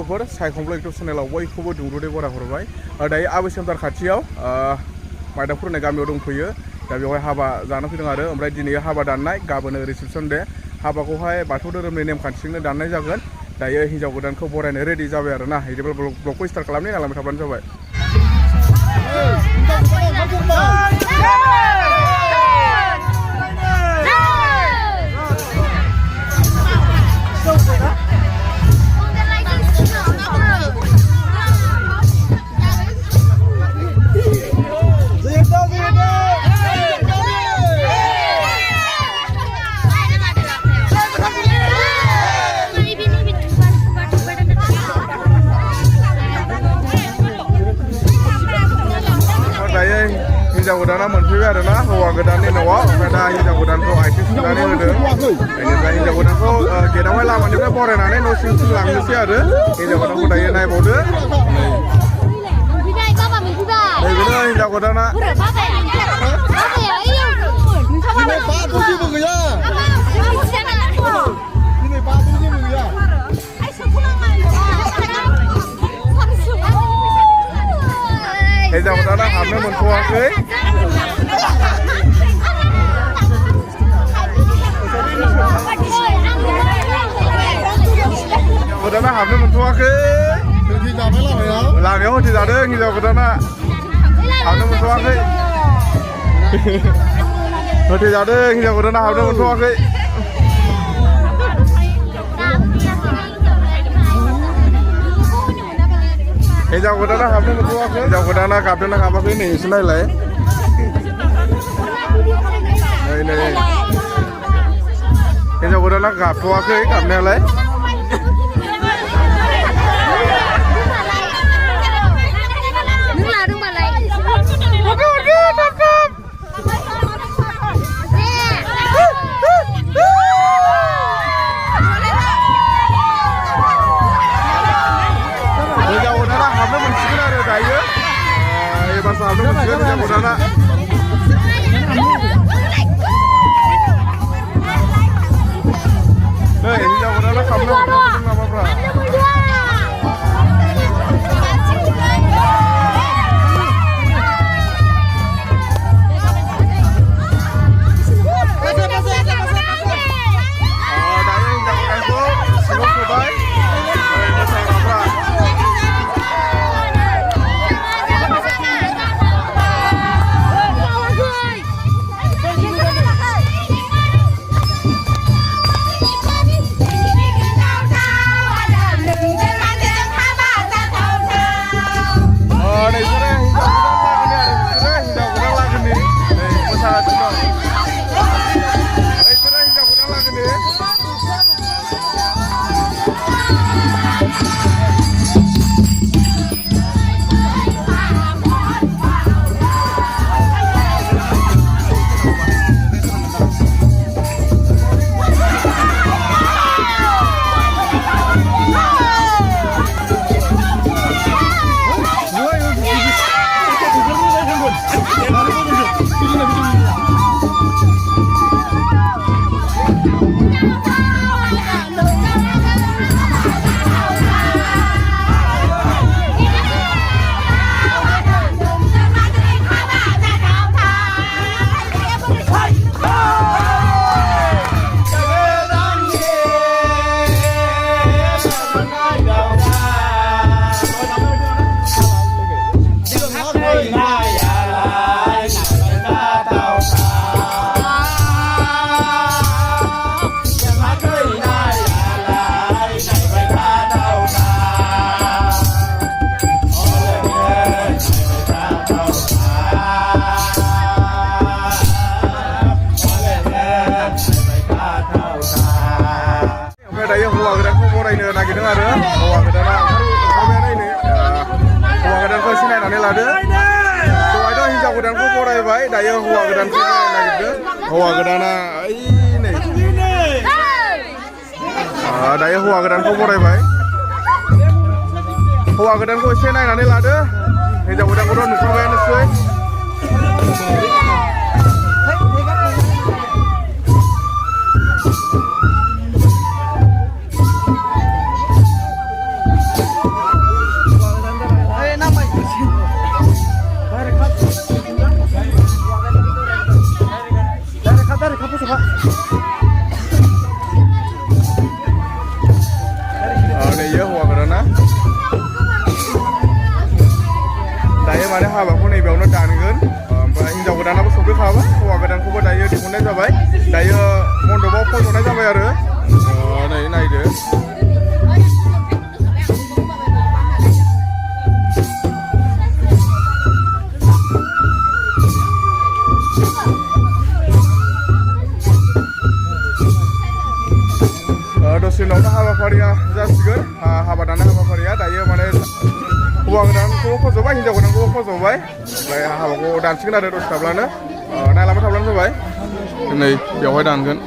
लोगोफोर सायखंब्ला इउटुब चेनेलाव बयखौबो दुंब्रुदै बरा हरबाय दायो आबै सेन्टार खाथियाव मायदाफुर होननाय गामियाव दंफैयो दा बेवहाय हाबा जानो फैदों आरो ओमफ्राय दिनै हाबा दाननाय गाबोनो रिसेपसन दे हाबाखौहाय बाथौ धोरोमनि नेमखान्थिजोंनो दाननाय जागोन दायो हिन्जाव गोदानखौ बरायनो रेडि जाबाय आरो ना बिदिब्ला ब्लगखौ स्टार्ट खालामनाय नालाय थाबानो जाबाय हिन्जाव गोदाना मोनफैबाय आरो ना हौवा गोदाननि न'आव ओमफ्राय दा हिन्जाव गोदानखौ आथिं सुनानै होदों बेनिफ्राय हिन्जाव गोदानखौ गेटआवहाय लामानिफ्राय बरायनानै न' सिंसिम लांनोसै आरो हिन्जाव गोदानखौ दायो नायबावदो बेनो हिन्जाव गोदाना हिन्जाव गोदाना हाबनो मोनथ'वाखै गोदाना हाबनो मोनथ'वाखै लामायाव होथेजादों हिन्जाव गोदाना हाबनो मोनथ'वाखै होथेजादों हिन्जाव गोदाना हाबनो मोनथ'वाखै हिन्जाव गोदाना हाबनो मोनथ'वाखै हिन्जाव गोदाना गाबदोंना गाबाखै नै एसे नायलाय नै हिन्जाव गोदाना गाबथ'वाखै गाबनायालाय दायो हौवा गोदानखौ बरायनो नागिरदों हौवा गोदाना दायो हौवा गोदानखौ बरायबाय हौवा गोदानखौ एसे नायनानै लादो हिन्जाव गोदानखौथ' नुखाबायानोसै माने हाबाखौ नैबेयावनो दानगोन ओमफ्राय हिन्जाव गोदानाबो सफैखाबाय हौवा गोदानखौबो दायो दिहुननाय जाबाय दायो मन्दपाव फज'नाय जाबाय आरो नै नायदो दसे उनावनो हाबाफारिया जासिगोन हाबा दानाय हाबाफारिया दायो माने हौवा गोदानखौबो फज'बाय हिन्जाव गोदानखौबो फज'बाय ओमफ्राय हाबाखौ दानसिगोन आरो दसे थाब्लानो नायलांबाय थाब्लानो जाबाय नै बेवहाय दानगोन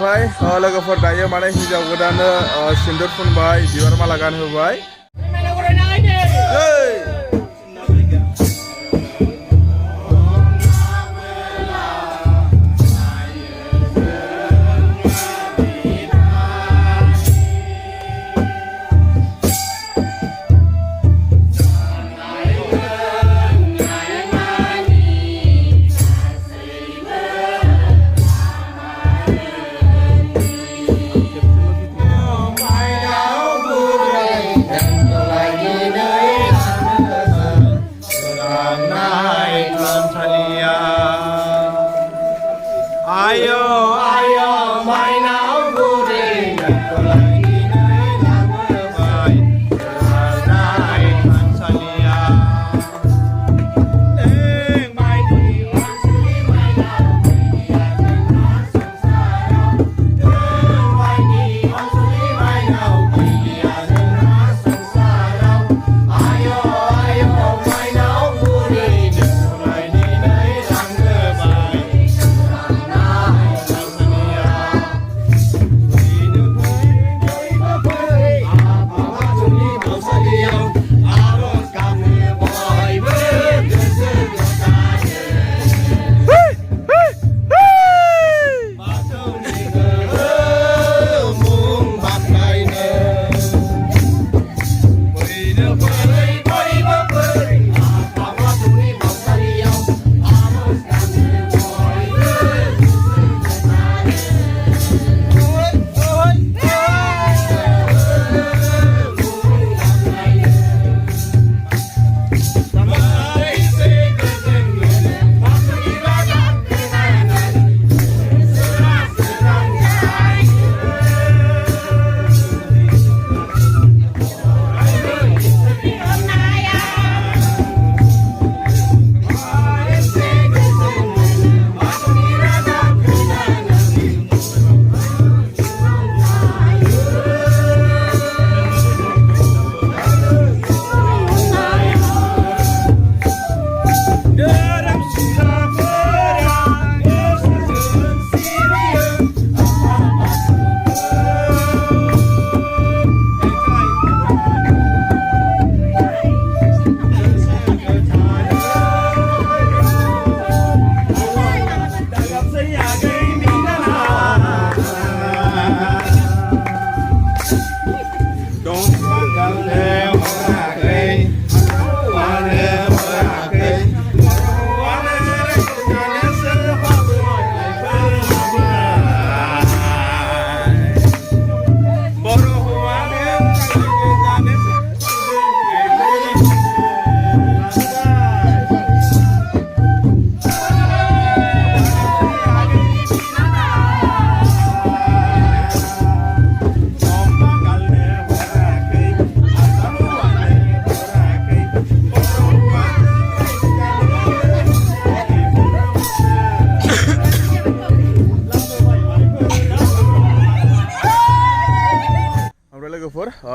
ओमफ्राय लोगोफोर दायो माने हिन्जाव गोदाननो सिन्दुर फुनबाय बिबार माला गानहोबाय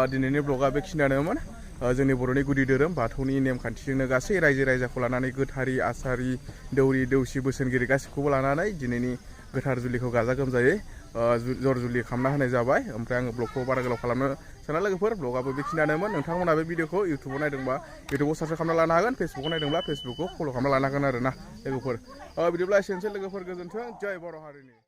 दिनैनि ब्लगा बेखिनियानोमोन जोंनि बर'नि गुदि धोरोम बाथौनि नेमखान्थिजोंनो गासै रायजो राजाखौ लानानै गोथारि आसारि दौरि दौसि बोसोनगिरि गासैखौबो लानानै दिनैनि गोथार जुलिखौ गाजा गोमजायै जर जुलि खालामना होनाय जाबाय ओमफ्राय आङो ब्लगखौ बारा गोलाव खालामनो साना लोगोफोर ब्लगाबो बेखिनियानोमोन नोंथांमोना बे भिडिअखौ इउटुबाव नायदोंबा इउटुबाव साबस्क्राइब खालामना लानो हागोन फेसबुकाव नायदोंब्ला फेसबुकखौ फल' खालामना लानो हागोन आरो ना लोगोफोर बिदिब्ला एसेनोसै लोगोफोर गोजोन्थों जय बर' हारिनि